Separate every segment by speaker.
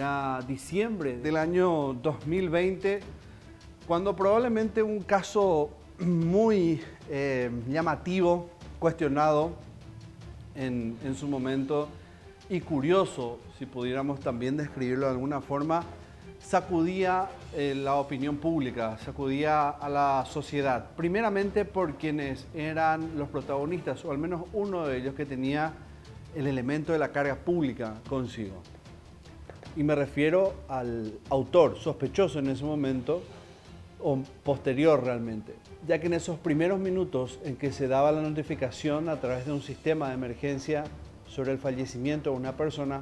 Speaker 1: Era diciembre del año 2020, cuando probablemente un caso muy llamativo, cuestionado en su momento y curioso, si pudiéramos también describirlo de alguna forma, sacudía la opinión pública, sacudía a la sociedad. Primeramente por quienes eran los protagonistas, o al menos uno de ellos que tenía el elemento de la carga pública consigo. Y me refiero al autor, sospechoso en ese momento, o posterior realmente, ya que en esos primeros minutos en que se daba la notificación a través de un sistema de emergencia sobre el fallecimiento de una persona,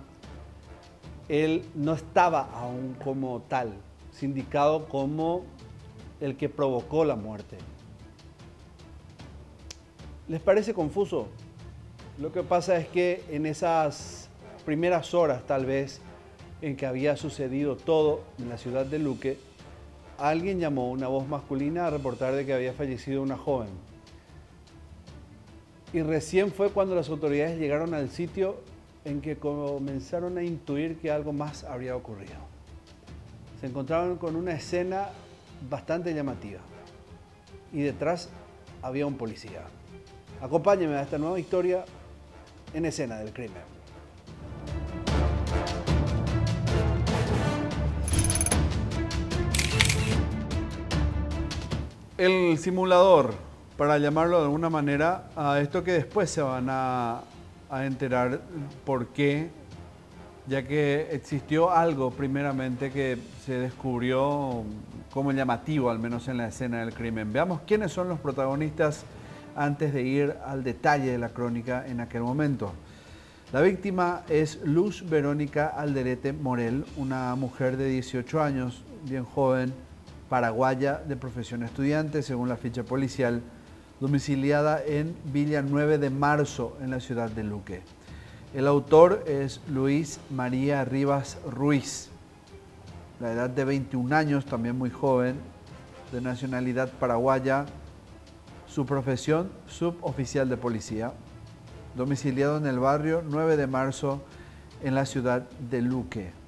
Speaker 1: él no estaba aún como tal, sindicado como el que provocó la muerte. ¿Les parece confuso? Lo que pasa es que en esas primeras horas, tal vez, en que había sucedido todo en la ciudad de Luque, alguien llamó, una voz masculina, a reportar de que había fallecido una joven. Y recién fue cuando las autoridades llegaron al sitio en que comenzaron a intuir que algo más habría ocurrido. Se encontraron con una escena bastante llamativa y detrás había un policía. Acompáñenme a esta nueva historia en Escena del Crimen. El simulador, para llamarlo de alguna manera, a esto que después se van a enterar por qué, ya que existió algo primeramente que se descubrió como llamativo, al menos en la escena del crimen. Veamos quiénes son los protagonistas antes de ir al detalle de la crónica en aquel momento. La víctima es Luz Verónica Alderete Morel, una mujer de 18 años, bien joven, paraguaya, de profesión estudiante, según la ficha policial, domiciliada en Villa 9 de Marzo, en la ciudad de Luque. El autor es Luis María Rivas Ruiz, la edad de 21 años, también muy joven, de nacionalidad paraguaya, su profesión suboficial de policía, domiciliado en el barrio 9 de Marzo, en la ciudad de Luque.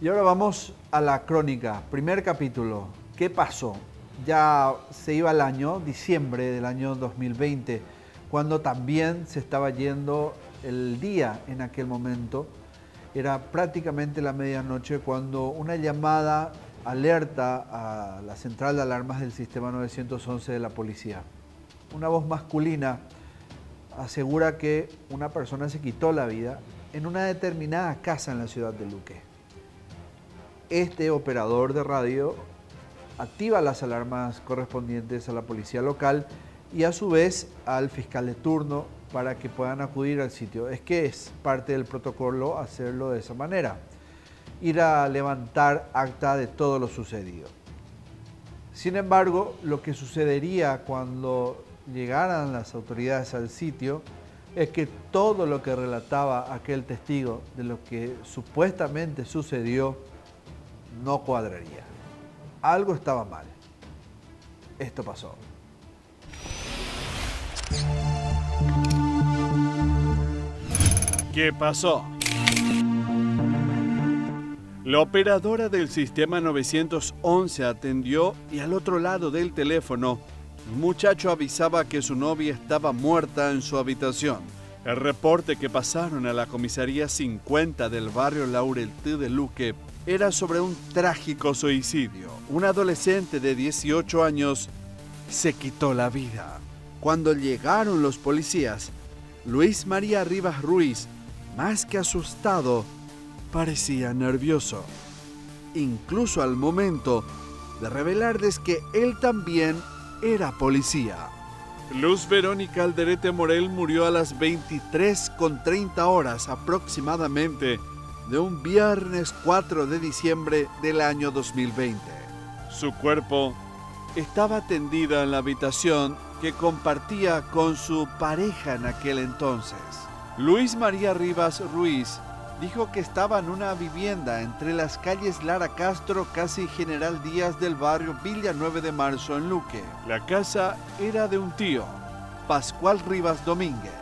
Speaker 1: Y ahora vamos a la crónica, primer capítulo. ¿Qué pasó? Ya se iba el año, diciembre del año 2020, cuando también se estaba yendo el día en aquel momento. Era prácticamente la medianoche cuando una llamada alerta a la central de alarmas del sistema 911 de la policía. Una voz masculina asegura que una persona se quitó la vida en una determinada casa en la ciudad de Luque. Este operador de radio activa las alarmas correspondientes a la policía local y a su vez al fiscal de turno para que puedan acudir al sitio. Es que es parte del protocolo hacerlo de esa manera, ir a levantar acta de todo lo sucedido. Sin embargo, lo que sucedería cuando llegaran las autoridades al sitio es que todo lo que relataba aquel testigo de lo que supuestamente sucedió no cuadraría. Algo estaba mal. Esto pasó.
Speaker 2: ¿Qué pasó? La operadora del sistema 911 atendió y al otro lado del teléfono, un muchacho avisaba que su novia estaba muerta en su habitación. El reporte que pasaron a la comisaría 50 del barrio Laureltí de Luque era sobre un trágico suicidio. Un adolescente de 18 años se quitó la vida. Cuando llegaron los policías, Luis María Rivas Ruiz, más que asustado, parecía nervioso. Incluso al momento de revelarles que él también era policía. Luz Verónica Alderete Morel murió a las 23:30 horas aproximadamente de un viernes 4 de diciembre del año 2020. Su cuerpo estaba tendida en la habitación que compartía con su pareja en aquel entonces. Luis María Rivas Ruiz dijo que estaba en una vivienda entre las calles Lara Castro, casi General Díaz del barrio Villa 9 de Marzo en Luque. La casa era de un tío, Pascual Rivas Domínguez.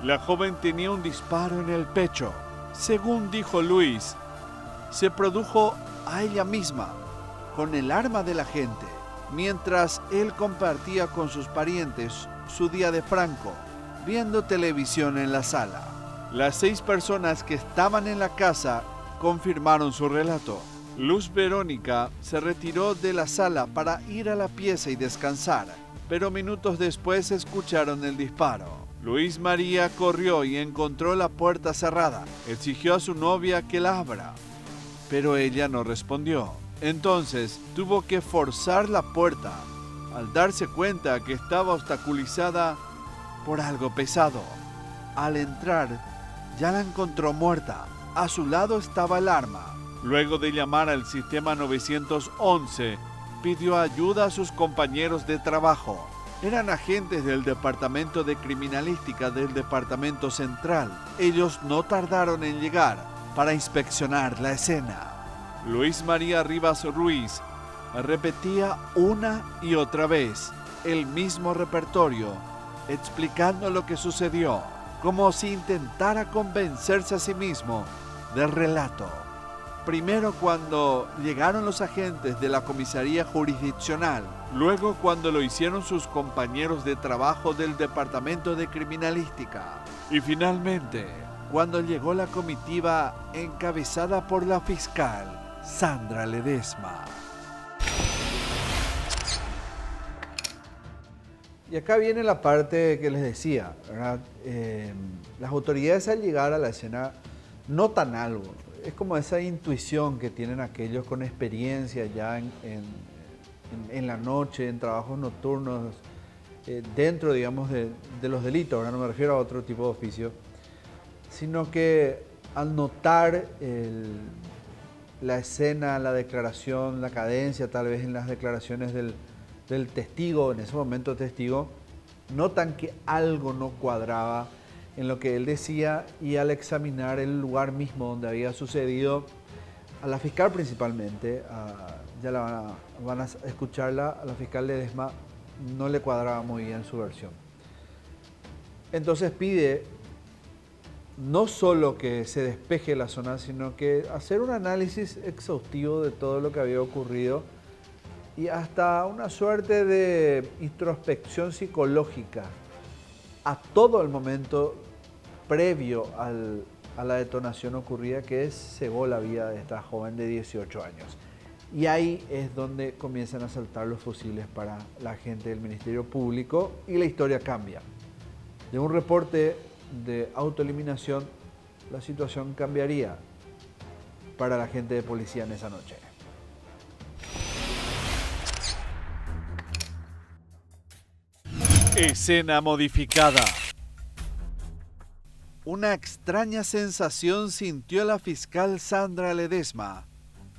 Speaker 2: La joven tenía un disparo en el pecho. Según dijo Luis, se produjo a ella misma, con el arma del agente, mientras él compartía con sus parientes su día de Franco, viendo televisión en la sala. Las 6 personas que estaban en la casa confirmaron su relato. Luz Verónica se retiró de la sala para ir a la pieza y descansar, pero minutos después escucharon el disparo. Luis María corrió y encontró la puerta cerrada. Exigió a su novia que la abra, pero ella no respondió. Entonces tuvo que forzar la puerta al darse cuenta que estaba obstaculizada por algo pesado. Al entrar, ya la encontró muerta. A su lado estaba el arma. Luego de llamar al sistema 911, pidió ayuda a sus compañeros de trabajo. Eran agentes del Departamento de Criminalística del Departamento Central. Ellos no tardaron en llegar para inspeccionar la escena. Luis María Rivas Ruiz repetía una y otra vez el mismo repertorio, explicando lo que sucedió, como si intentara convencerse a sí mismo del relato. Primero cuando llegaron los agentes de la comisaría jurisdiccional, luego cuando lo hicieron sus compañeros de trabajo del Departamento de Criminalística y finalmente cuando llegó la comitiva encabezada por la fiscal Sandra Ledesma.
Speaker 1: Y acá viene la parte que les decía, ¿verdad? Las autoridades al llegar a la escena notan algo. Es como esa intuición que tienen aquellos con experiencia ya en la noche, en trabajos nocturnos, dentro, digamos, de los delitos. Ahora no me refiero a otro tipo de oficio, sino que al notar la escena, la declaración, la cadencia, tal vez en las declaraciones del testigo, en ese momento testigo, notan que algo no cuadraba en lo que él decía, y al examinar el lugar mismo donde había sucedido, a la fiscal principalmente, ya van a escucharla, a la fiscal Ledesma no le cuadraba muy bien su versión. Entonces pide no solo que se despeje la zona, sino que hacer un análisis exhaustivo de todo lo que había ocurrido y hasta una suerte de introspección psicológica a todo el momento previo a la detonación ocurrida, que cegó la vida de esta joven de 18 años. Y ahí es donde comienzan a saltar los fusiles para la gente del Ministerio Público y la historia cambia. De un reporte de autoeliminación, la situación cambiaría para la gente de policía en esa noche.
Speaker 2: Escena modificada. Una extraña sensación sintió la fiscal Sandra Ledesma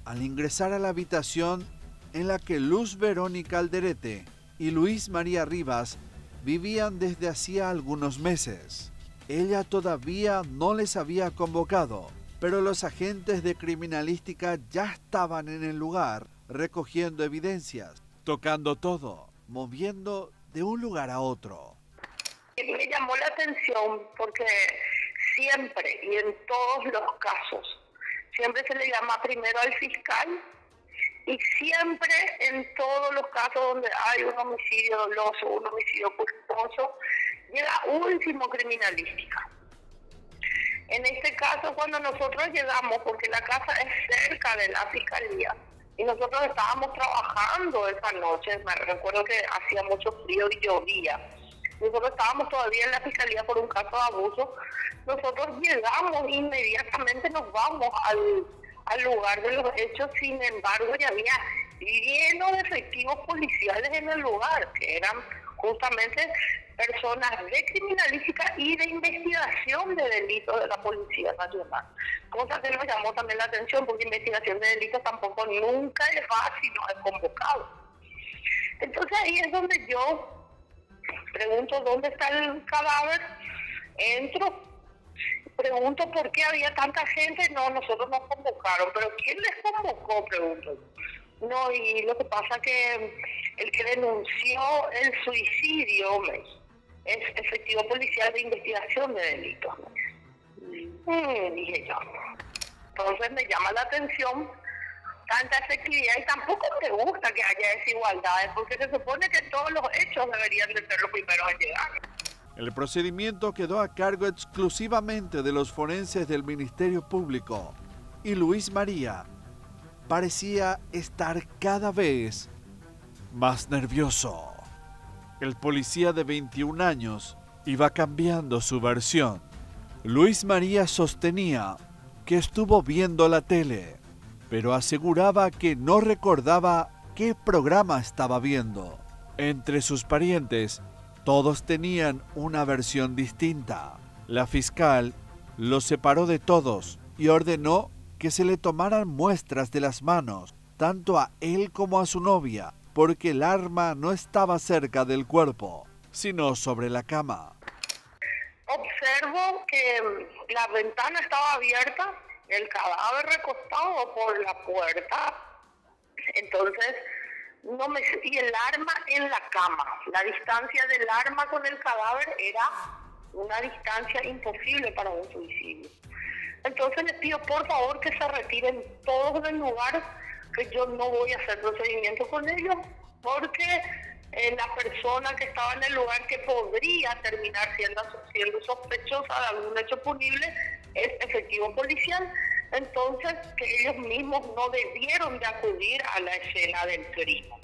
Speaker 2: al ingresar a la habitación en la que Luz Verónica Alderete y Luis María Rivas vivían desde hacía algunos meses. Ella todavía no les había convocado, pero los agentes de criminalística ya estaban en el lugar recogiendo evidencias, tocando todo, moviendo de un lugar a otro.
Speaker 3: Me llamó la atención porque siempre y en todos los casos, siempre se le llama primero al fiscal y siempre en todos los casos donde hay un homicidio doloso, un homicidio culposo, llega último criminalística. En este caso, cuando nosotros llegamos, porque la casa es cerca de la fiscalía, y nosotros estábamos trabajando esa noche, me recuerdo que hacía mucho frío y llovía. Nosotros estábamos todavía en la fiscalía por un caso de abuso. Nosotros llegamos inmediatamente, nos vamos al lugar de los hechos. Sin embargo, ya había lleno de efectivos policiales en el lugar, que eran justamente personas de criminalística y de investigación de delitos de la Policía Nacional. Cosa que nos llamó también la atención, porque investigación de delitos tampoco nunca es fácil, no es convocado. Entonces ahí es donde yo pregunto dónde está el cadáver, entro, pregunto por qué había tanta gente. No, nosotros nos convocaron, pero ¿quién les convocó? Pregunto. No, y lo que pasa que el que denunció el suicidio es efectivo policial de investigación de delitos. Dije yo. Entonces me llama la atención tanta efectividad y tampoco me gusta que haya desigualdades, porque se supone que todos los hechos deberían de ser los primeros en llegar.
Speaker 2: El procedimiento quedó a cargo exclusivamente de los forenses del Ministerio Público y Luis María parecía estar cada vez más nervioso. El policía de 21 años iba cambiando su versión. Luis María sostenía que estuvo viendo la tele, pero aseguraba que no recordaba qué programa estaba viendo. Entre sus parientes, todos tenían una versión distinta. La fiscal los separó de todos y ordenó que se le tomaran muestras de las manos, tanto a él como a su novia, porque el arma no estaba cerca del cuerpo, sino sobre la cama.
Speaker 3: Observo que la ventana estaba abierta, el cadáver recostado por la puerta, entonces y el arma en la cama. La distancia del arma con el cadáver era una distancia imposible para un suicidio. Entonces les pido por favor que se retiren todos del lugar, que yo no voy a hacer procedimiento con ellos, porque la persona que estaba en el lugar que podría terminar siendo sospechosa de algún hecho punible es efectivo policial. Entonces, que ellos mismos no debieron de acudir a la escena del crimen.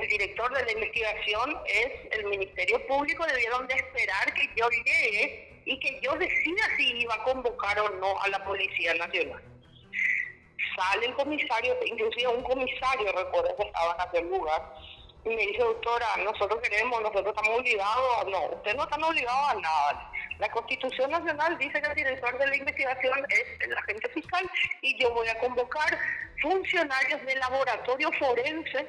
Speaker 3: El director de la investigación es el Ministerio Público, debieron de esperar que yo llegue y que yo decida si iba a convocar o no a la Policía Nacional. Sale el comisario, inclusive un comisario, recuerdo que estaba en aquel lugar, y me dice: doctora, nosotros estamos obligados, no, ustedes no están obligados a nada. La Constitución Nacional dice que el director de la investigación es el agente fiscal y yo voy a convocar funcionarios del laboratorio forense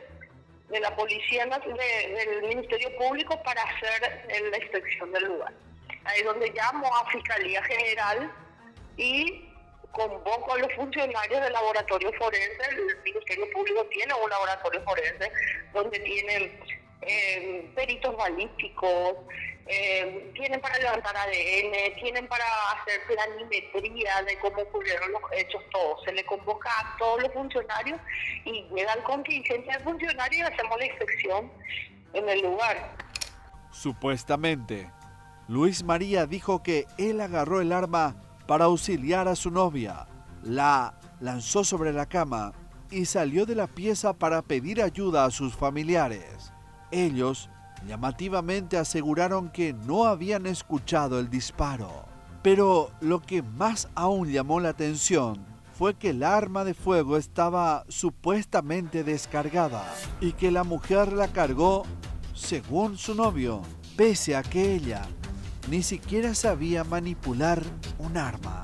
Speaker 3: de la Policía del Ministerio Público para hacer la inspección del lugar. Ahí es donde llamo a Fiscalía General y convoco a los funcionarios del laboratorio forense. El Ministerio Público tiene un laboratorio forense donde tienen peritos balísticos, tienen para levantar ADN, tienen para hacer planimetría de cómo ocurrieron los hechos, todo. Se le convoca a todos los funcionarios y llega el contingente de funcionarios y hacemos la inspección en el lugar.
Speaker 2: Supuestamente, Luis María dijo que él agarró el arma para auxiliar a su novia, la lanzó sobre la cama y salió de la pieza para pedir ayuda a sus familiares. Ellos llamativamente aseguraron que no habían escuchado el disparo. Pero lo que más aún llamó la atención fue que el arma de fuego estaba supuestamente descargada y que la mujer la cargó, según su novio, pese a que ella ni siquiera sabía manipular un arma.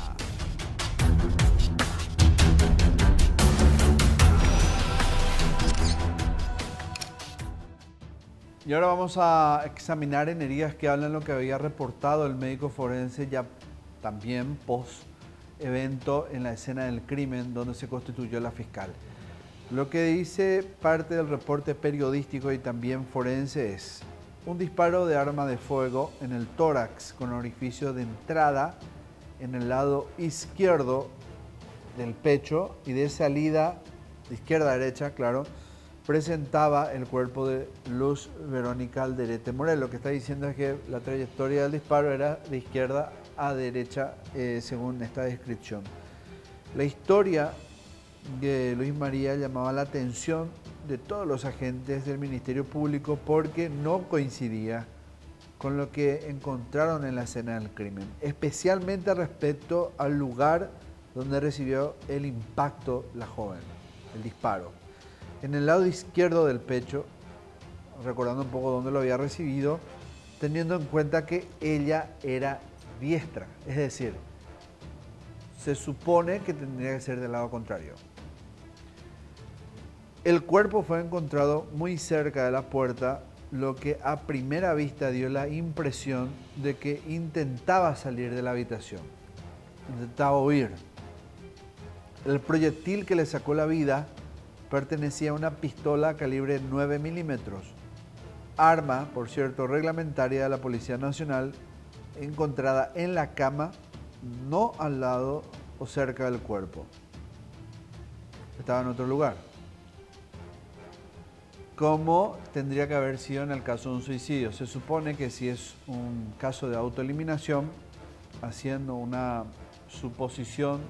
Speaker 1: Y ahora vamos a examinar en heridas que hablan lo que había reportado el médico forense ya también post evento en la escena del crimen donde se constituyó la fiscal. Lo que dice parte del reporte periodístico y también forense es: un disparo de arma de fuego en el tórax con orificio de entrada en el lado izquierdo del pecho y de salida de izquierda a derecha, claro, presentaba el cuerpo de Luz Verónica Alderete Morel. Lo que está diciendo es que la trayectoria del disparo era de izquierda a derecha, según esta descripción. La historia de Luis María llamaba la atención de todos los agentes del Ministerio Público porque no coincidía con lo que encontraron en la escena del crimen, especialmente respecto al lugar donde recibió el impacto la joven, el disparo. En el lado izquierdo del pecho, recordando un poco dónde lo había recibido, teniendo en cuenta que ella era diestra, es decir, se supone que tendría que ser del lado contrario. El cuerpo fue encontrado muy cerca de la puerta, lo que a primera vista dio la impresión de que intentaba salir de la habitación, intentaba huir. El proyectil que le sacó la vida pertenecía a una pistola calibre 9 milímetros, arma, por cierto, reglamentaria de la Policía Nacional, encontrada en la cama, no al lado o cerca del cuerpo. Estaba en otro lugar. ¿Cómo tendría que haber sido en el caso de un suicidio? Se supone que si es un caso de autoeliminación, haciendo una suposición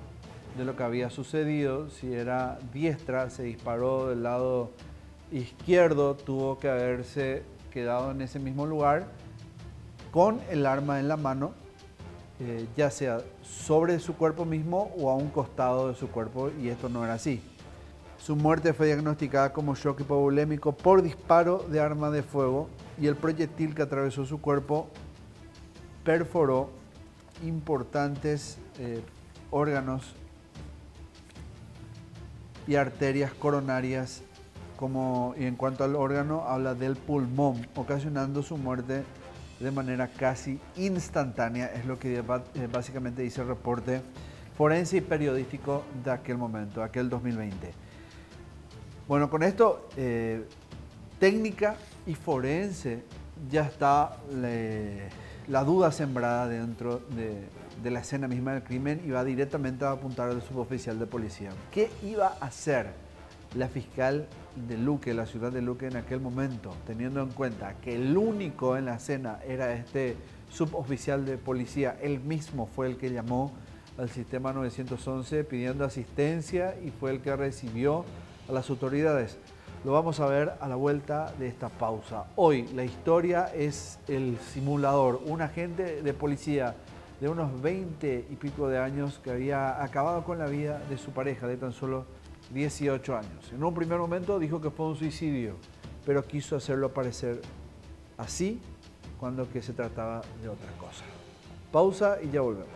Speaker 1: de lo que había sucedido, si era diestra, se disparó del lado izquierdo, tuvo que haberse quedado en ese mismo lugar con el arma en la mano, ya sea sobre su cuerpo mismo o a un costado de su cuerpo, y esto no era así. Su muerte fue diagnosticada como shock hipovolémico por disparo de arma de fuego y el proyectil que atravesó su cuerpo perforó importantes órganos y arterias coronarias, y en cuanto al órgano habla del pulmón, ocasionando su muerte de manera casi instantánea, es lo que básicamente dice el reporte forense y periodístico de aquel momento, aquel 2020. Bueno, con esto, técnica y forense, ya está la duda sembrada dentro de la escena misma del crimen y va directamente a apuntar al suboficial de policía. ¿Qué iba a hacer la fiscal de Luque, la ciudad de Luque en aquel momento, teniendo en cuenta que el único en la escena era este suboficial de policía? Él mismo fue el que llamó al sistema 911 pidiendo asistencia y fue el que recibió a las autoridades. Lo vamos a ver a la vuelta de esta pausa. Hoy la historia es el simulador, un agente de policía de unos 20 y pico de años que había acabado con la vida de su pareja de tan solo 18 años. En un primer momento dijo que fue un suicidio, pero quiso hacerlo parecer así cuando que se trataba de otra cosa. Pausa y ya volvemos.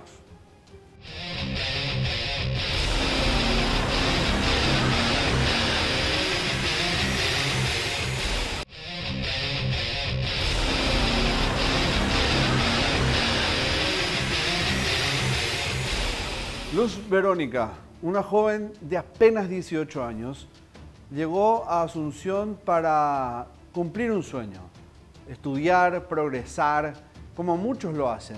Speaker 1: Luz Verónica, una joven de apenas 18 años, llegó a Asunción para cumplir un sueño, estudiar, progresar, como muchos lo hacen,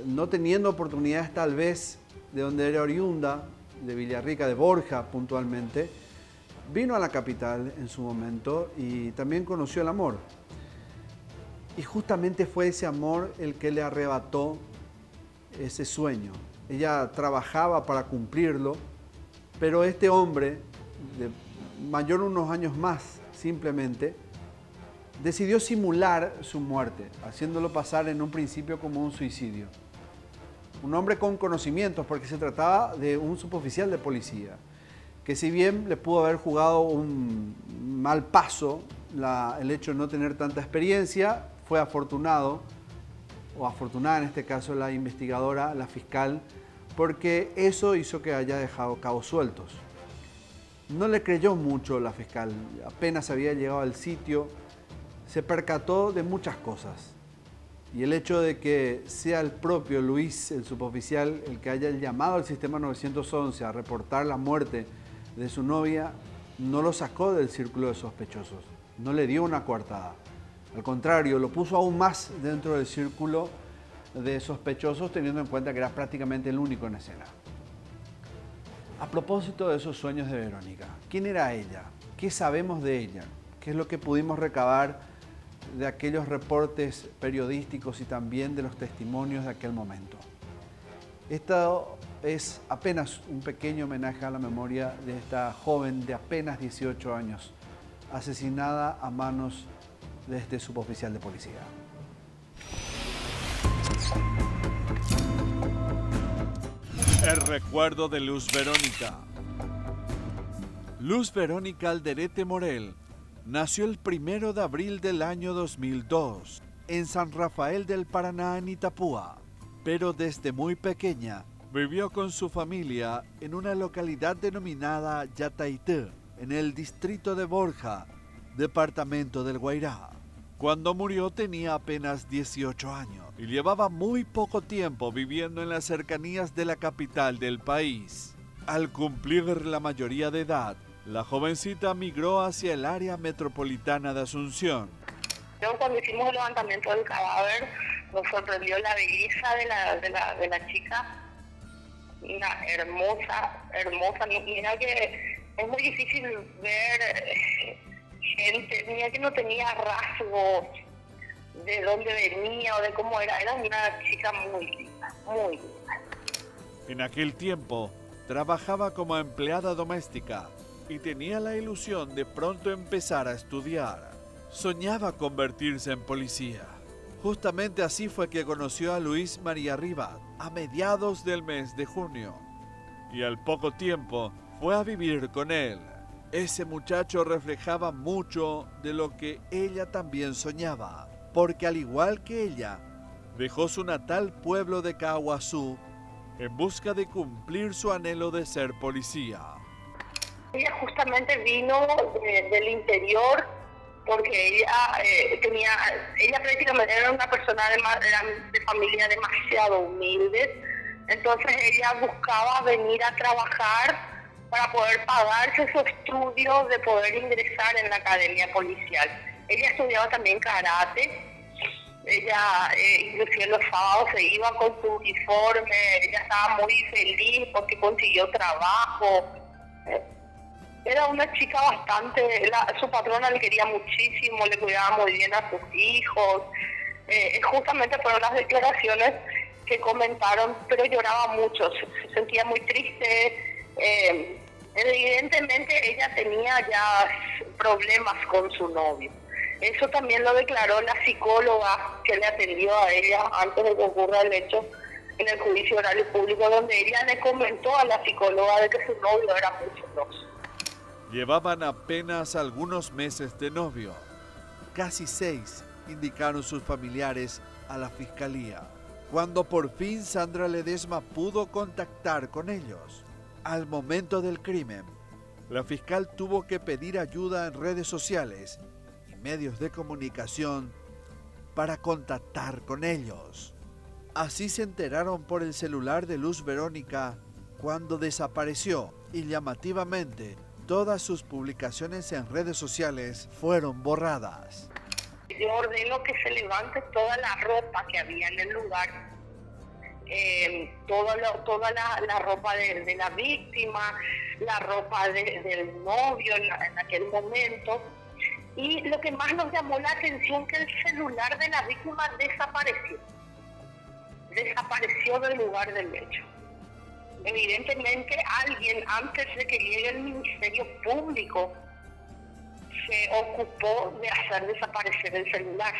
Speaker 1: no teniendo oportunidades tal vez de donde era oriunda, de Villarrica, de Borja puntualmente, vino a la capital en su momento y también conoció el amor. Y justamente fue ese amor el que le arrebató ese sueño. Ella trabajaba para cumplirlo, pero este hombre, de mayor unos años más simplemente, decidió simular su muerte, haciéndolo pasar en un principio como un suicidio. Un hombre con conocimientos, porque se trataba de un suboficial de policía, que si bien le pudo haber jugado un mal paso el hecho de no tener tanta experiencia, fue afortunado, o afortunada en este caso la investigadora, la fiscal, porque eso hizo que haya dejado cabos sueltos. No le creyó mucho la fiscal, apenas había llegado al sitio, se percató de muchas cosas. Y el hecho de que sea el propio Luis, el suboficial, el que haya llamado al sistema 911 a reportar la muerte de su novia, no lo sacó del círculo de sospechosos, no le dio una coartada. Al contrario, lo puso aún más dentro del círculo de sospechosos, teniendo en cuenta que era prácticamente el único en escena. A propósito de esos sueños de Verónica, ¿quién era ella? ¿Qué sabemos de ella? ¿Qué es lo que pudimos recabar de aquellos reportes periodísticos y también de los testimonios de aquel momento? Esto es apenas un pequeño homenaje a la memoria de esta joven de apenas 18 años, asesinada a manos de este suboficial de policía.
Speaker 2: El recuerdo de Luz Verónica. Luz Verónica Alderete Morel nació el 1 de abril del año 2002 en San Rafael del Paraná, en Itapúa, pero desde muy pequeña vivió con su familia en una localidad denominada Yataití, en el distrito de Borja, departamento del Guairá. Cuando murió tenía apenas 18 años y llevaba muy poco tiempo viviendo en las cercanías de la capital del país. Al cumplir la mayoría de edad, la jovencita migró hacia el área metropolitana de Asunción.
Speaker 3: Cuando hicimos el levantamiento del cadáver, nos sorprendió la belleza de la chica. una hermosa, hermosa. Mira que es muy difícil ver gente, mira que no tenía rasgos de dónde venía o de cómo era. Era una chica muy linda, muy linda.
Speaker 2: En aquel tiempo, trabajaba como empleada doméstica y tenía la ilusión de pronto empezar a estudiar. Soñaba convertirse en policía. Justamente así fue que conoció a Luis María Ribat a mediados del mes de junio. Y al poco tiempo fue a vivir con él. Ese muchacho reflejaba mucho de lo que ella también soñaba, porque al igual que ella, dejó su natal pueblo de Caaguazú en busca de cumplir su anhelo de ser policía.
Speaker 3: Ella justamente vino del interior porque ella prácticamente era una persona de familia demasiado humilde, entonces ella buscaba venir a trabajar para poder pagarse su estudio de poder ingresar en la academia policial. Ella estudiaba también karate. Ella, inclusive los sábados se iba con su uniforme, ella estaba muy feliz porque consiguió trabajo. Era una chica bastante, su patrona le quería muchísimo, le cuidaba muy bien a sus hijos. Justamente fueron las declaraciones que comentaron, pero lloraba mucho, se sentía muy triste. Evidentemente ella tenía ya problemas con su novio. Eso también lo declaró la psicóloga que le atendió a ella antes de que ocurra el hecho en el juicio oral y público, donde ella le comentó a la psicóloga de que su novio era muy celoso.
Speaker 2: Llevaban apenas algunos meses de novio. Casi 6, indicaron sus familiares a la fiscalía. Cuando por fin Sandra Ledesma pudo contactar con ellos. Al momento del crimen, la fiscal tuvo que pedir ayuda en redes sociales medios de comunicación para contactar con ellos. Así se enteraron por el celular de Luz Verónica cuando desapareció y llamativamente todas sus publicaciones en redes sociales fueron borradas.
Speaker 3: Yo ordeno que se levante toda la ropa que había en el lugar, toda la ropa de la víctima, la ropa del novio en aquel momento. Y lo que más nos llamó la atención que el celular de la víctima desapareció del lugar del hecho. Evidentemente alguien antes de que llegue el Ministerio Público se ocupó de hacer desaparecer el celular.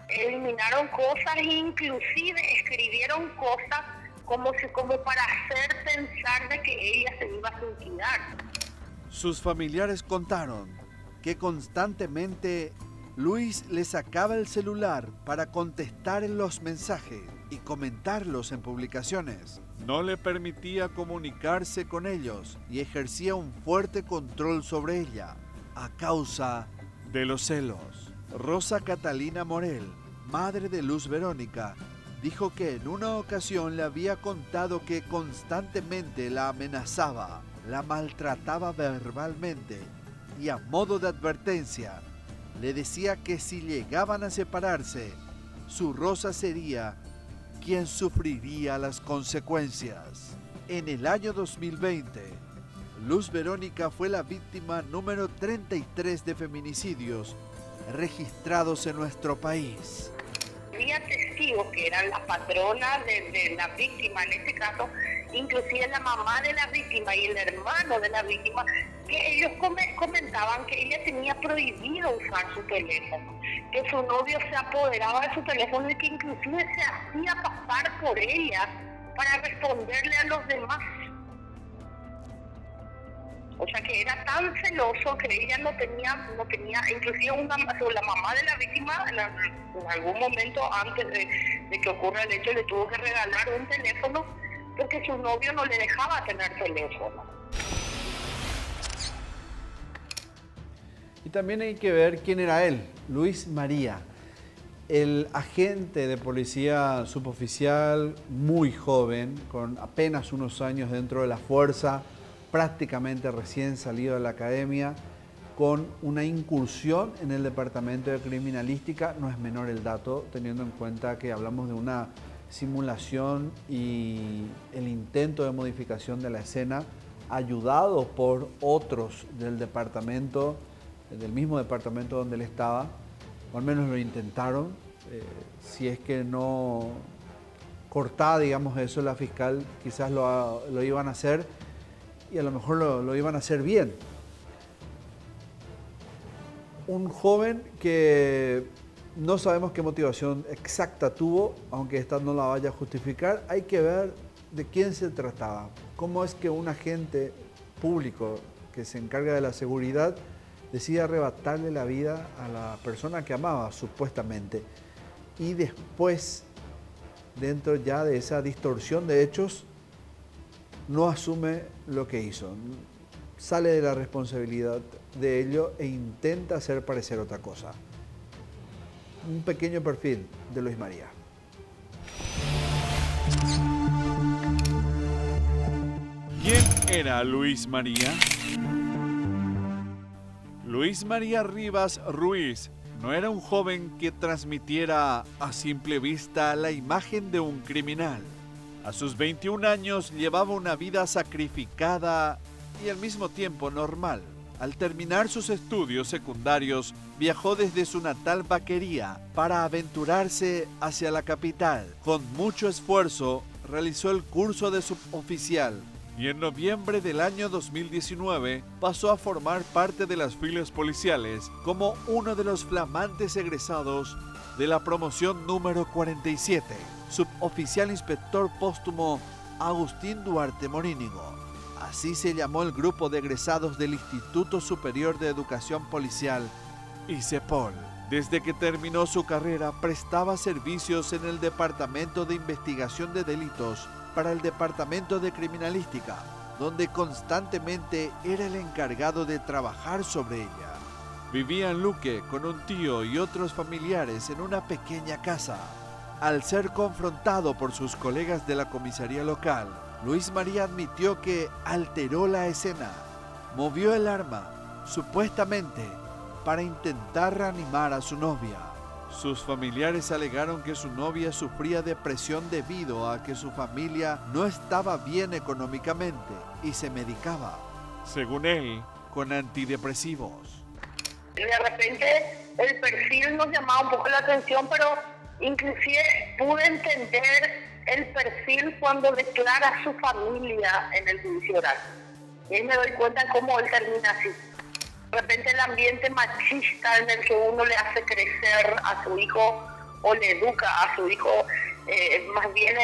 Speaker 3: Eliminaron cosas e inclusive escribieron cosas como para hacer pensar de que ella se iba a suicidar.
Speaker 2: Sus familiares contaron que constantemente Luis le sacaba el celular para contestar en los mensajes y comentarlos en publicaciones. No le permitía comunicarse con ellos y ejercía un fuerte control sobre ella a causa de los celos. Rosa Catalina Morel, madre de Luz Verónica, dijo que en una ocasión le había contado que constantemente la amenazaba, la maltrataba verbalmente y a modo de advertencia le decía que si llegaban a separarse, su Rosa sería quien sufriría las consecuencias. En el año 2020, Luz Verónica fue la víctima número 33 de feminicidios registrados en nuestro país.
Speaker 3: Había testigos que eran la patrona de la víctima, en este caso, inclusive la mamá de la víctima y el hermano de la víctima, que ellos comentaban que ella tenía prohibido usar su teléfono, que su novio se apoderaba de su teléfono y que inclusive se hacía pasar por ella para responderle a los demás. O sea que era tan celoso que ella no tenía, inclusive la mamá de la víctima en algún momento antes de que ocurra el hecho le tuvo que regalar un teléfono porque su novio no le dejaba tener teléfono.
Speaker 1: Y también hay que ver quién era él, Luis María, el agente de policía suboficial muy joven, con apenas unos años dentro de la fuerza, prácticamente recién salido de la academia, con una incursión en el departamento de criminalística. No es menor el dato, teniendo en cuenta que hablamos de una simulación y el intento de modificación de la escena, ayudado por otros del departamento, del mismo departamento donde él estaba, o al menos lo intentaron. Si es que no cortaba, digamos, eso la fiscal, quizás lo iban a hacer y a lo mejor lo iban a hacer bien. Un joven que no sabemos qué motivación exacta tuvo, aunque esta no la vaya a justificar. Hay que ver de quién se trataba. Cómo es que un agente público que se encarga de la seguridad decide arrebatarle la vida a la persona que amaba, supuestamente. Y después, dentro ya de esa distorsión de hechos, no asume lo que hizo. Sale de la responsabilidad de ello e intenta hacer parecer otra cosa. Un pequeño perfil de Luis María.
Speaker 2: ¿Quién era Luis María? Luis María Rivas Ruiz no era un joven que transmitiera a simple vista la imagen de un criminal. A sus 21 años llevaba una vida sacrificada y al mismo tiempo normal. Al terminar sus estudios secundarios, viajó desde su natal Vaquería para aventurarse hacia la capital. Con mucho esfuerzo, realizó el curso de suboficial y en noviembre del año 2019 pasó a formar parte de las filas policiales como uno de los flamantes egresados de la promoción número 47, suboficial inspector póstumo Agustín Duarte Morínigo. Así se llamó el grupo de egresados del Instituto Superior de Educación Policial, ISEPOL. Desde que terminó su carrera, prestaba servicios en el Departamento de Investigación de Delitos para el Departamento de Criminalística, donde constantemente era el encargado de trabajar sobre ella. Vivía en Luque con un tío y otros familiares en una pequeña casa. Al ser confrontado por sus colegas de la comisaría local, Luis María admitió que alteró la escena, movió el arma, supuestamente para intentar reanimar a su novia. Sus familiares alegaron que su novia sufría depresión debido a que su familia no estaba bien económicamente y se medicaba, según él, con antidepresivos.
Speaker 3: De repente el perfil nos llamaba un poco la atención, pero inclusive pude entender el perfil cuando declara a su familia en el juicio oral. Y ahí me doy cuenta de cómo él termina así. De repente el ambiente machista en el que uno le hace crecer a su hijo o le educa a su hijo, más bien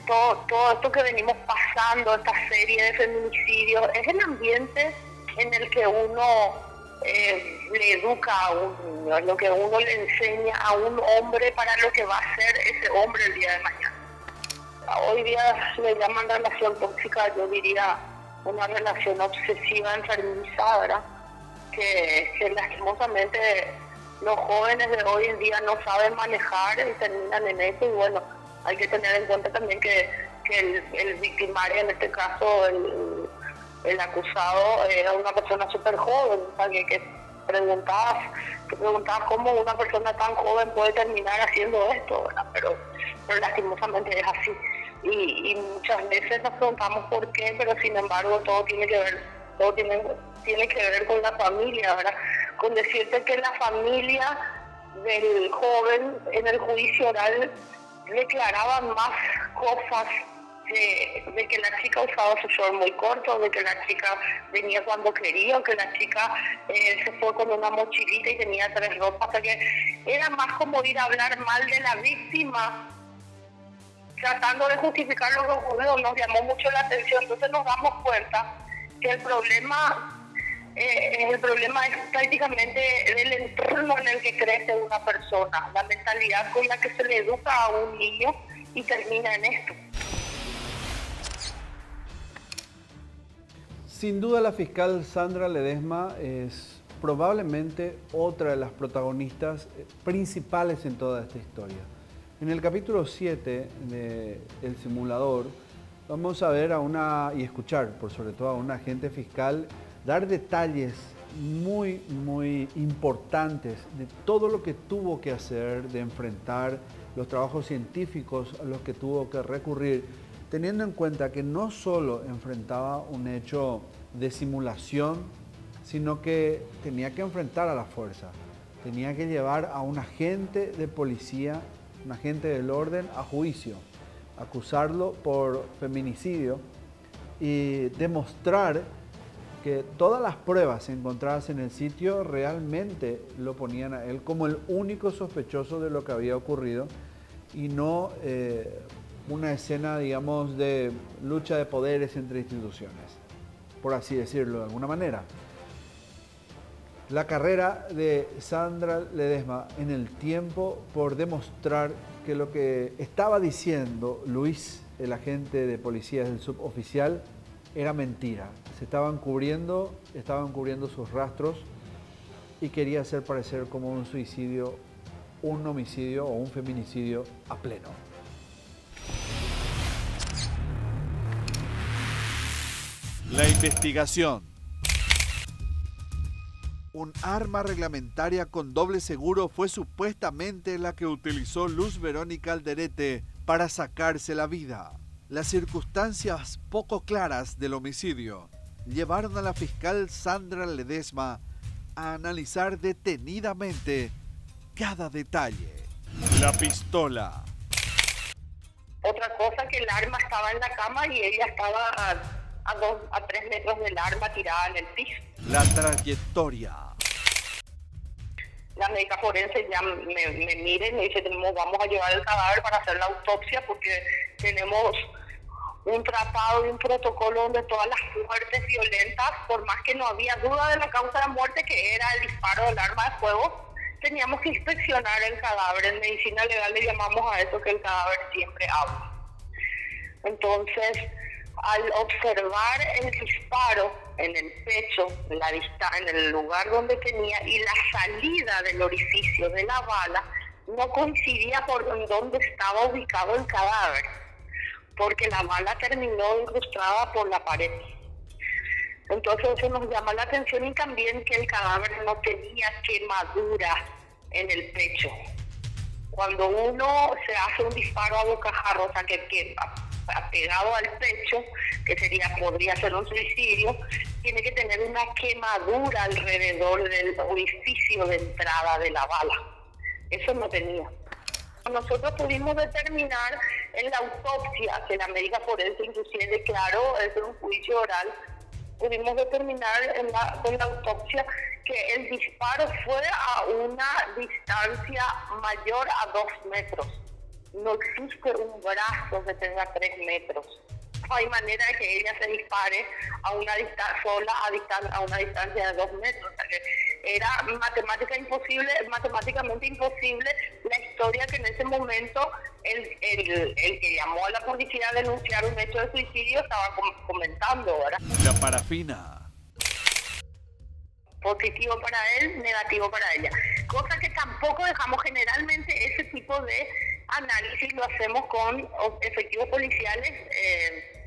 Speaker 3: todo esto que venimos pasando, esta serie de feminicidios, es el ambiente en el que uno le educa a un niño, es lo que uno le enseña a un hombre para lo que va a ser ese hombre el día de mañana. Hoy día le llaman relación tóxica, yo diría una relación obsesiva enfermiza, ¿verdad? Que lastimosamente los jóvenes de hoy en día no saben manejar y terminan en eso. Y bueno, hay que tener en cuenta también que el victimario, en este caso el acusado, era una persona súper joven, o sea, que preguntabas cómo una persona tan joven puede terminar haciendo esto, ¿verdad? Pero lastimosamente es así. Y muchas veces nos preguntamos por qué, pero sin embargo todo tiene que ver con la familia, ¿verdad? Con decirte que la familia del joven en el juicio oral declaraban más cosas de que la chica usaba su short muy corto, de que la chica venía cuando quería, o que la chica se fue con una mochilita y tenía 3 ropas, o sea que era más como ir a hablar mal de la víctima, tratando de justificar lo que ocurrió. Nos llamó mucho la atención. Entonces nos damos cuenta que el problema es prácticamente del entorno en el que crece una persona, la mentalidad con la que se le educa a un niño y termina en esto.
Speaker 1: Sin duda la fiscal Sandra Ledesma es probablemente otra de las protagonistas principales en toda esta historia. En el capítulo 7 de El Simulador vamos a ver y escuchar, por sobre todo, a un agente fiscal dar detalles muy, muy importantes de todo lo que tuvo que hacer, de enfrentar los trabajos científicos a los que tuvo que recurrir, teniendo en cuenta que no solo enfrentaba un hecho de simulación, sino que tenía que enfrentar a la fuerza, tenía que llevar a un agente de policía, un agente del orden, a juicio, acusarlo por feminicidio y demostrar que todas las pruebas encontradas en el sitio realmente lo ponían a él como el único sospechoso de lo que había ocurrido y no una escena, digamos, de lucha de poderes entre instituciones, por así decirlo de alguna manera. La carrera de Sandra Ledesma en el tiempo por demostrar que lo que estaba diciendo Luis, el agente de policía del suboficial, era mentira. Se estaban cubriendo sus rastros y quería hacer parecer como un suicidio, un homicidio o un feminicidio a pleno.
Speaker 2: La investigación. Un arma reglamentaria con doble seguro fue supuestamente la que utilizó Luz Verónica Alderete para sacarse la vida. Las circunstancias poco claras del homicidio llevaron a la fiscal Sandra Ledesma a analizar detenidamente cada detalle. La pistola.
Speaker 3: Otra cosa, que el arma estaba en la cama y ella estaba a 3 metros del arma tirada en el piso.
Speaker 2: La trayectoria.
Speaker 3: La médica forense ya me mira y me dice, vamos a llevar el cadáver para hacer la autopsia porque tenemos un tratado y un protocolo donde todas las muertes violentas, por más que no había duda de la causa de muerte, que era el disparo del arma de fuego, teníamos que inspeccionar el cadáver. En medicina legal le llamamos a eso que el cadáver siempre habla. Entonces, al observar el disparo en el pecho, en el lugar donde tenía, y la salida del orificio de la bala, no coincidía por dónde estaba ubicado el cadáver, porque la bala terminó incrustada por la pared. Entonces eso nos llama la atención, y también que el cadáver no tenía quemadura en el pecho. Cuando uno se hace un disparo a bocajarro, o sea, que pegado al pecho, que podría ser un suicidio, tiene que tener una quemadura alrededor del orificio de entrada de la bala. Eso no tenía. Nosotros pudimos determinar en la autopsia, que la médica forense inclusive declaró, es un juicio oral, pudimos determinar con la autopsia que el disparo fue a una distancia mayor a 2 metros. No existe un brazo que tenga 3 metros. No hay manera de que ella se dispare a una distancia de 2 metros. O sea que era matemáticamente imposible la historia que en ese momento el que llamó a la policía a denunciar un hecho de suicidio estaba comentando, ¿verdad?
Speaker 2: La parafina.
Speaker 3: Positivo para él, negativo para ella. Cosa que tampoco dejamos. Generalmente ese tipo de análisis lo hacemos con efectivos policiales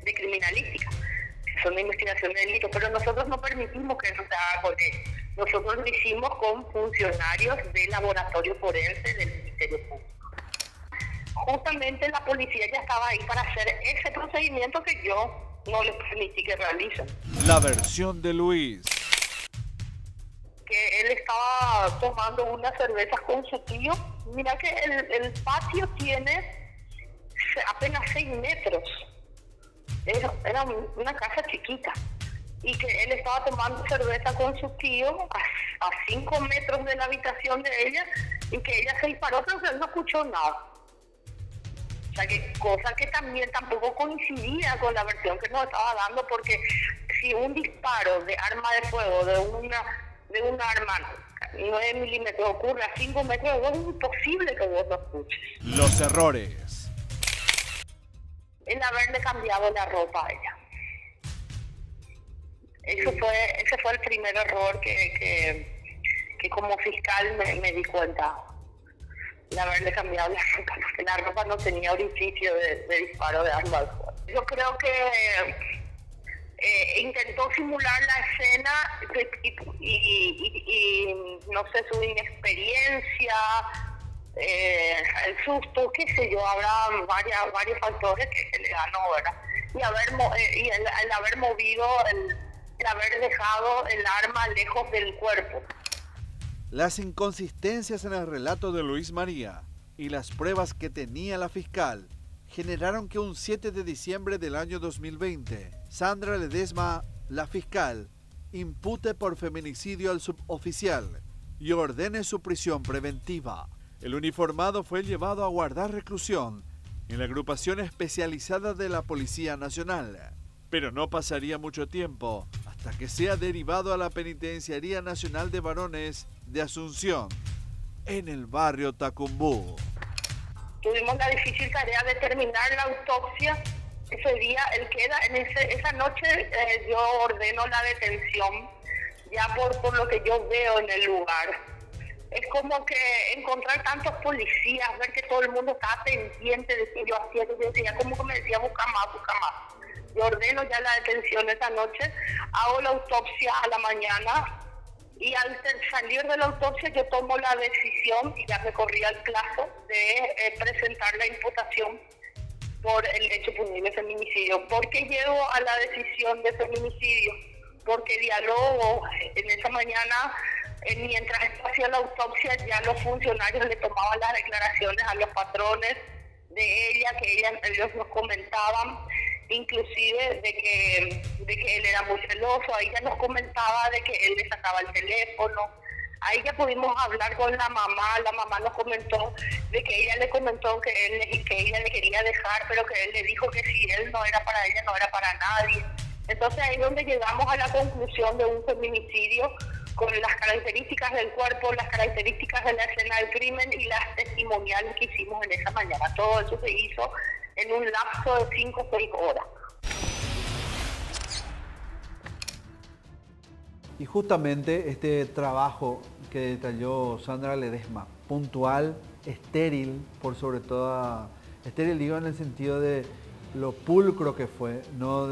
Speaker 3: de criminalística, que son de investigación de delitos, pero nosotros no permitimos que eso se haga con ellos. Nosotros lo hicimos con funcionarios del laboratorio forense del Ministerio Público. Justamente la policía ya estaba ahí para hacer ese procedimiento que yo no les permití que realicen.
Speaker 2: La versión de Luis.
Speaker 3: Que él estaba tomando unas cervezas con su tío. Mira que el patio tiene apenas 6 metros. Era una casa chiquita. Y que él estaba tomando cerveza con su tío a 5 metros de la habitación de ella, y que ella se disparó, pero que él no escuchó nada. O sea, que cosa que también tampoco coincidía con la versión que nos estaba dando, porque si un disparo de arma de fuego de un arma 9 milímetros ocurre a 5 metros de vos, es imposible que vos lo escuches.
Speaker 2: Los errores.
Speaker 3: El haberle cambiado la ropa a ella. Ese fue el primer error que como fiscal me di cuenta. De haberle cambiado la ropa, porque la ropa no tenía orificio de disparo de arma de fuego. Yo creo que intentó simular la escena y no sé, su inexperiencia, el susto, qué sé yo, habrá varios factores que le ganó, ¿verdad? Y el haber movido, el haber dejado el arma lejos del cuerpo.
Speaker 2: Las inconsistencias en el relato de Luis María y las pruebas que tenía la fiscal generaron que un 7 de diciembre del año 2020, Sandra Ledesma, la fiscal, impute por feminicidio al suboficial y ordene su prisión preventiva. El uniformado fue llevado a guardar reclusión en la agrupación especializada de la Policía Nacional. Pero no pasaría mucho tiempo hasta que sea derivado a la Penitenciaría Nacional de Varones de Asunción, en el barrio Tacumbú.
Speaker 3: Tuvimos la difícil tarea de terminar la autopsia. Ese día, esa noche yo ordeno la detención, ya por lo que yo veo en el lugar. Es como que encontrar tantos policías, ver que todo el mundo estaba pendiente de que yo hacía, que yo decía, como que me decía, busca más, busca más. Yo ordeno ya la detención esa noche, hago la autopsia a la mañana y al salir de la autopsia yo tomo la decisión, y ya me corría el plazo, de presentar la imputación por el hecho punible de feminicidio. ¿Por qué llego a la decisión de feminicidio? Porque dialogo en esa mañana, mientras hacía la autopsia, ya los funcionarios le tomaban las declaraciones a los patrones de ella, ellos nos comentaban, inclusive de que él era muy celoso. Ahí ya nos comentaba de que él le sacaba el teléfono. Ahí ya pudimos hablar con la mamá nos comentó de que ella le comentó que ella le quería dejar, pero que él le dijo que si él no era para ella, no era para nadie. Entonces ahí es donde llegamos a la conclusión de un feminicidio con las características del cuerpo, las características de la escena del crimen y las testimoniales que hicimos en esa mañana. Todo eso se hizo en un lapso de 5 o 6 horas.
Speaker 1: Y justamente este trabajo que detalló Sandra Ledesma, puntual, estéril, por sobre todo, estéril digo en el sentido de lo pulcro que fue, no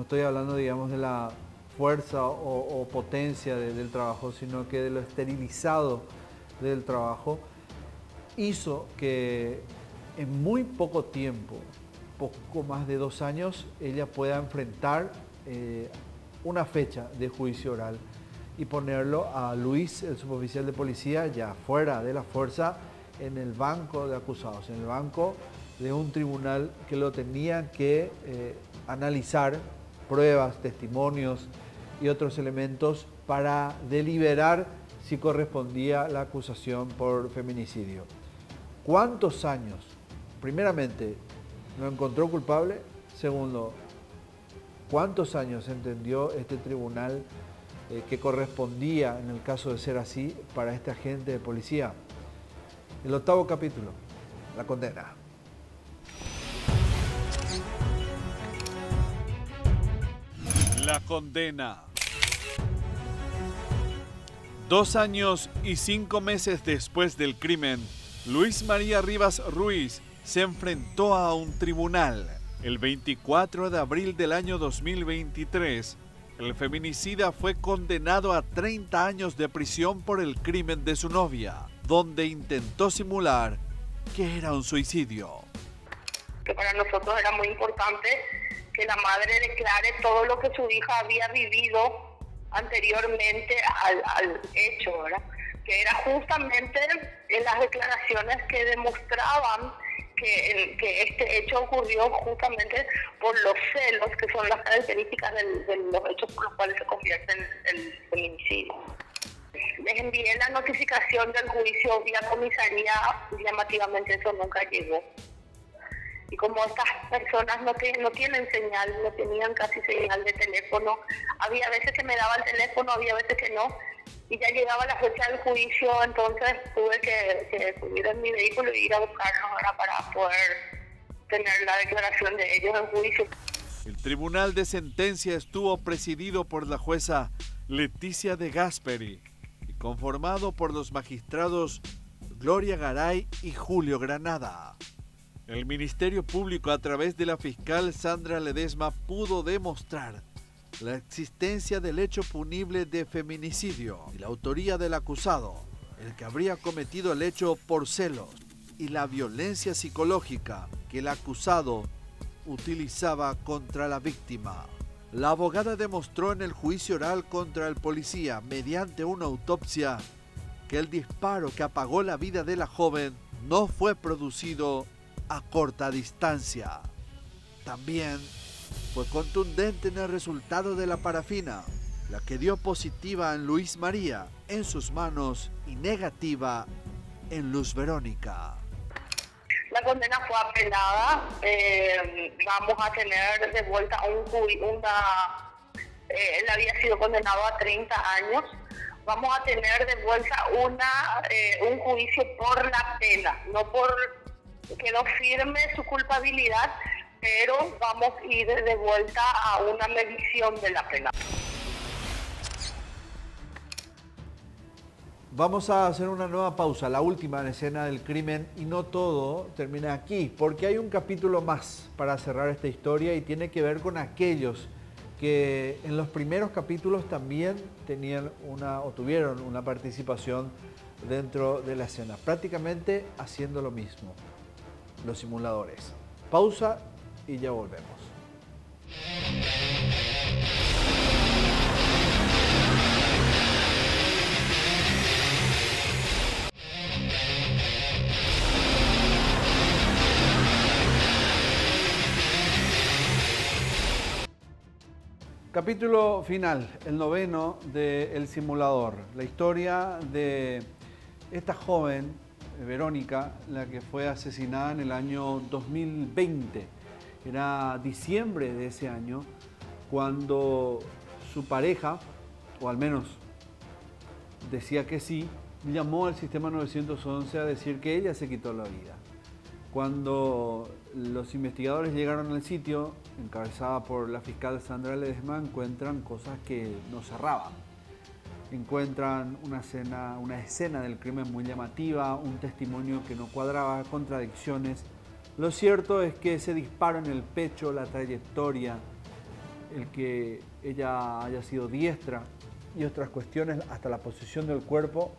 Speaker 1: estoy hablando, digamos, de la fuerza o potencia del trabajo, sino que de lo esterilizado del trabajo, hizo que en muy poco tiempo, poco más de 2 años, ella pueda enfrentar una fecha de juicio oral y ponerlo a Luis, el suboficial de policía, ya fuera de la fuerza, en el banco de acusados, en el banco de un tribunal que lo tenía que analizar pruebas, testimonios y otros elementos para deliberar si correspondía la acusación por feminicidio. ¿Cuántos años? Primeramente, ¿lo encontró culpable? Segundo, ¿cuántos años entendió este tribunal que correspondía, en el caso de ser así, para este agente de policía? El 8º capítulo, la condena.
Speaker 2: La condena. 2 años y 5 meses después del crimen, Luis María Rivas Ruiz se enfrentó a un tribunal. El 24 de abril del año 2023, el feminicida fue condenado a 30 años de prisión por el crimen de su novia, donde intentó simular que era un suicidio.
Speaker 3: Que para nosotros era muy importante que la madre declare todo lo que su hija había vivido anteriormente al hecho, ¿verdad? Que era justamente en las declaraciones que demostraban que este hecho ocurrió justamente por los celos, que son las características de los hechos por los cuales se convierte en el feminicidio. Les envié la notificación del juicio vía comisaría, llamativamente eso nunca llegó. Y como estas personas no tienen señal, no tenían casi señal de teléfono, había veces que me daba el teléfono, había veces que no, y ya llegaba la fecha del juicio, entonces tuve que subir en mi vehículo e ir a buscarlos para poder tener la declaración de ellos en juicio.
Speaker 2: El tribunal de sentencia estuvo presidido por la jueza Leticia de Gasperi y conformado por los magistrados Gloria Garay y Julio Granada. El Ministerio Público, a través de la fiscal Sandra Ledesma, pudo demostrar la existencia del hecho punible de feminicidio y la autoría del acusado, el que habría cometido el hecho por celos, y la violencia psicológica que el acusado utilizaba contra la víctima. La abogada demostró en el juicio oral contra el policía, mediante una autopsia, que el disparo que apagó la vida de la joven no fue producido a corta distancia. También fue contundente en el resultado de la parafina, la que dio positiva en Luis María en sus manos y negativa en Luz Verónica.
Speaker 3: La condena fue apelada. Vamos a tener de vuelta él había sido condenado a 30 años. Vamos a tener de vuelta un juicio por la pena, no por quedó firme su culpabilidad, pero vamos a ir de vuelta a una medición de la pena.
Speaker 1: Vamos a hacer una nueva pausa, la última en escena del crimen, y no todo termina aquí, porque hay un capítulo más para cerrar esta historia y tiene que ver con aquellos que en los primeros capítulos también tuvieron una participación dentro de la escena, prácticamente haciendo lo mismo, los simuladores. Pausa y ya volvemos. Capítulo final, el 9º de El Simulador. La historia de esta joven, Verónica, la que fue asesinada en el año 2020. Era diciembre de ese año cuando su pareja, o al menos decía que sí, llamó al sistema 911 a decir que ella se quitó la vida. Cuando los investigadores llegaron al sitio, encabezada por la fiscal Sandra Ledesma, encuentran cosas que no cerraban. Encuentran una escena del crimen muy llamativa, un testimonio que no cuadraba, contradicciones. Lo cierto es que ese disparo en el pecho, la trayectoria, el que ella haya sido diestra y otras cuestiones, hasta la posición del cuerpo,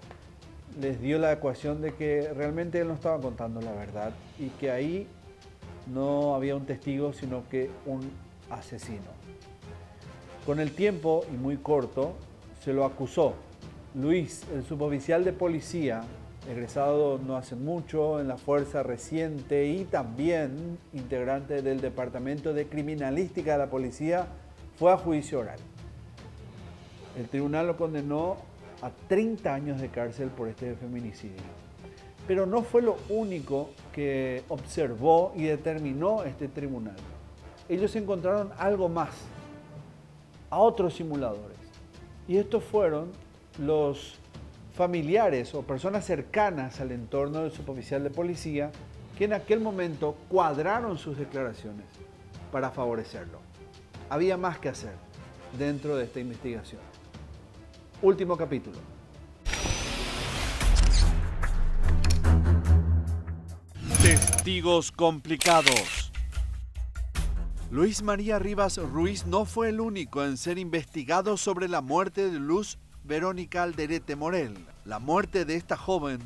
Speaker 1: les dio la ecuación de que realmente él no estaba contando la verdad y que ahí no había un testigo, sino que un asesino. Con el tiempo, y muy corto, se lo acusó. Luis, el suboficial de policía, egresado no hace mucho en la fuerza reciente y también integrante del Departamento de Criminalística de la Policía, fue a juicio oral. El tribunal lo condenó a 30 años de cárcel por este feminicidio. Pero no fue lo único que observó y determinó este tribunal. Ellos encontraron algo más, a otros simuladores. Y estos fueron los familiares o personas cercanas al entorno del suboficial de policía que en aquel momento cuadraron sus declaraciones para favorecerlo. Había más que hacer dentro de esta investigación. Último capítulo.
Speaker 2: Testigos complicados. Luis María Rivas Ruiz no fue el único en ser investigado sobre la muerte de Luz Verónica Alderete Morel. La muerte de esta joven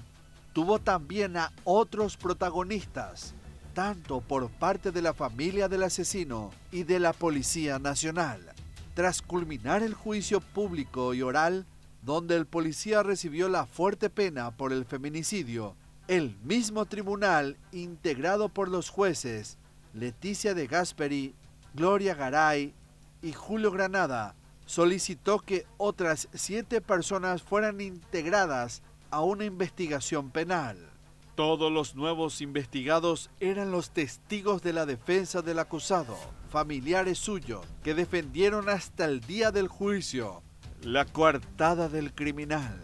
Speaker 2: tuvo también a otros protagonistas, tanto por parte de la familia del asesino y de la Policía Nacional. Tras culminar el juicio público y oral, donde el policía recibió la fuerte pena por el feminicidio, el mismo tribunal, integrado por los jueces Leticia de Gasperi, Gloria Garay y Julio Granada, solicitó que otras 7 personas fueran integradas a una investigación penal. Todos los nuevos investigados eran los testigos de la defensa del acusado, familiares suyos, que defendieron hasta el día del juicio la coartada del criminal.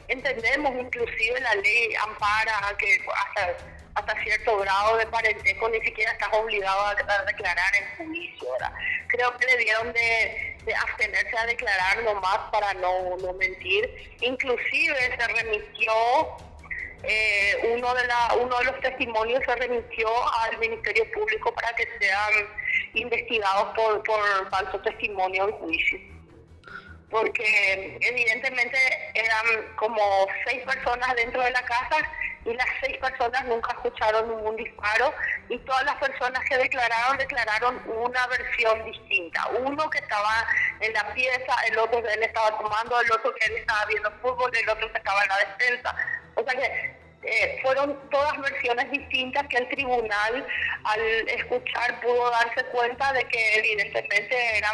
Speaker 3: Entendemos, inclusive la ley ampara que hasta cierto grado de parentesco ni siquiera estás obligado a declarar en juicio, ¿verdad? Creo que debieron de abstenerse a declarar nomás para no mentir. Inclusive se remitió, uno de los testimonios se remitió al Ministerio Público para que sean investigados por falso testimonio en juicio. Porque evidentemente eran como 6 personas dentro de la casa y las 6 personas nunca escucharon ningún disparo, y todas las personas que declararon una versión distinta. Uno que estaba en la pieza, el otro que él estaba tomando, el otro que él estaba viendo fútbol, el otro que estaba en la despensa. O sea que fueron todas versiones distintas que el tribunal, al escuchar, pudo darse cuenta de que evidentemente eran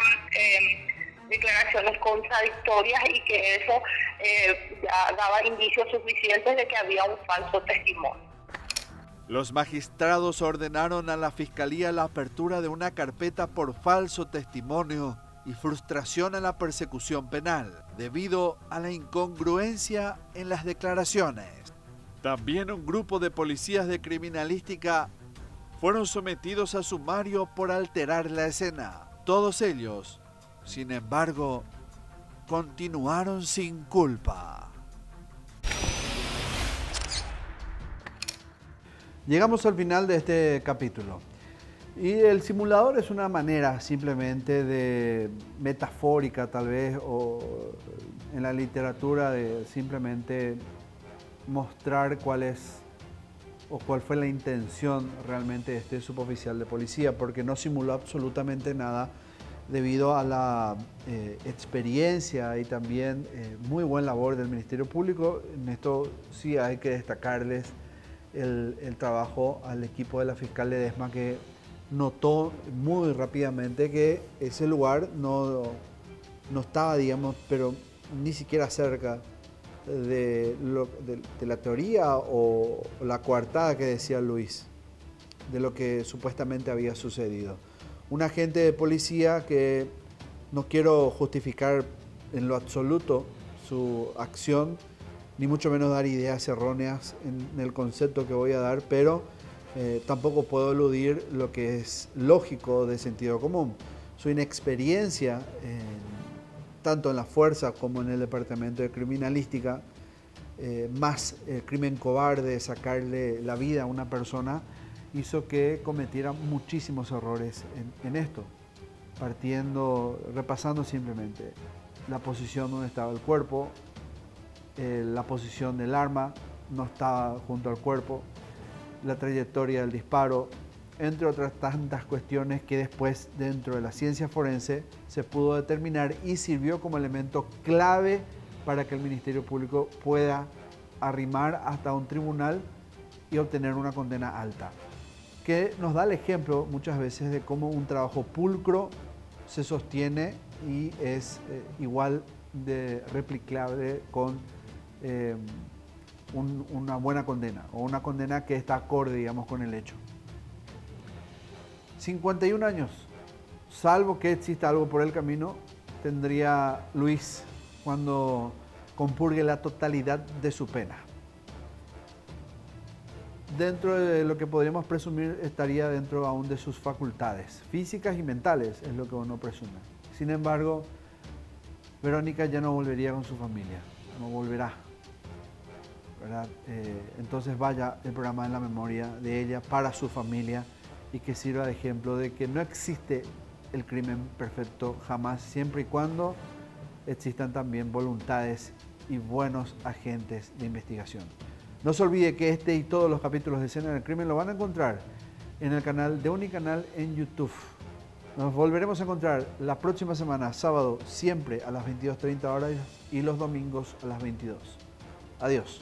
Speaker 3: declaraciones contradictorias y que eso ya daba indicios suficientes de que había un falso testimonio.
Speaker 2: Los magistrados ordenaron a la Fiscalía la apertura de una carpeta por falso testimonio y frustración a la persecución penal, debido a la incongruencia en las declaraciones. También un grupo de policías de criminalística fueron sometidos a sumario por alterar la escena. Todos ellos, sin embargo, continuaron sin culpa.
Speaker 1: Llegamos al final de este capítulo. Y el simulador es una manera simplemente de metafórica tal vez, o en la literatura de simplemente mostrar cuál fue la intención realmente de este suboficial de policía, porque no simuló absolutamente nada debido a la experiencia y también muy buen labor del Ministerio Público. En esto sí hay que destacarles el trabajo al equipo de la fiscal Ledesma, que notó muy rápidamente que ese lugar no estaba, digamos, pero ni siquiera cerca de la teoría o la coartada que decía Luis, de lo que supuestamente había sucedido. Un agente de policía que no quiero justificar en lo absoluto su acción, ni mucho menos dar ideas erróneas en el concepto que voy a dar, pero tampoco puedo eludir lo que es lógico de sentido común. Su inexperiencia, tanto en la fuerza como en el departamento de criminalística, más el crimen cobarde, sacarle la vida a una persona, hizo que cometiera muchísimos errores en esto, repasando simplemente la posición donde estaba el cuerpo, la posición del arma no estaba junto al cuerpo, la trayectoria del disparo, entre otras tantas cuestiones que después dentro de la ciencia forense se pudo determinar y sirvió como elemento clave para que el Ministerio Público pueda arrimar hasta un tribunal y obtener una condena alta, que nos da el ejemplo muchas veces de cómo un trabajo pulcro se sostiene y es igual de replicable con una buena condena, o una condena que está acorde, digamos, con el hecho. 51 años, salvo que exista algo por el camino, tendría Luis cuando compurgue la totalidad de su pena. Dentro de lo que podríamos presumir, estaría dentro aún de sus facultades físicas y mentales, es lo que uno presume. Sin embargo, Verónica ya no volvería con su familia, no volverá, ¿verdad? Entonces vaya el programa en la memoria de ella para su familia y que sirva de ejemplo de que no existe el crimen perfecto jamás, siempre y cuando existan también voluntades y buenos agentes de investigación. No se olvide que este y todos los capítulos de Escena del Crimen lo van a encontrar en el canal de Unicanal en YouTube. Nos volveremos a encontrar la próxima semana, sábado, siempre a las 22:30 horas y los domingos a las 22. Adiós.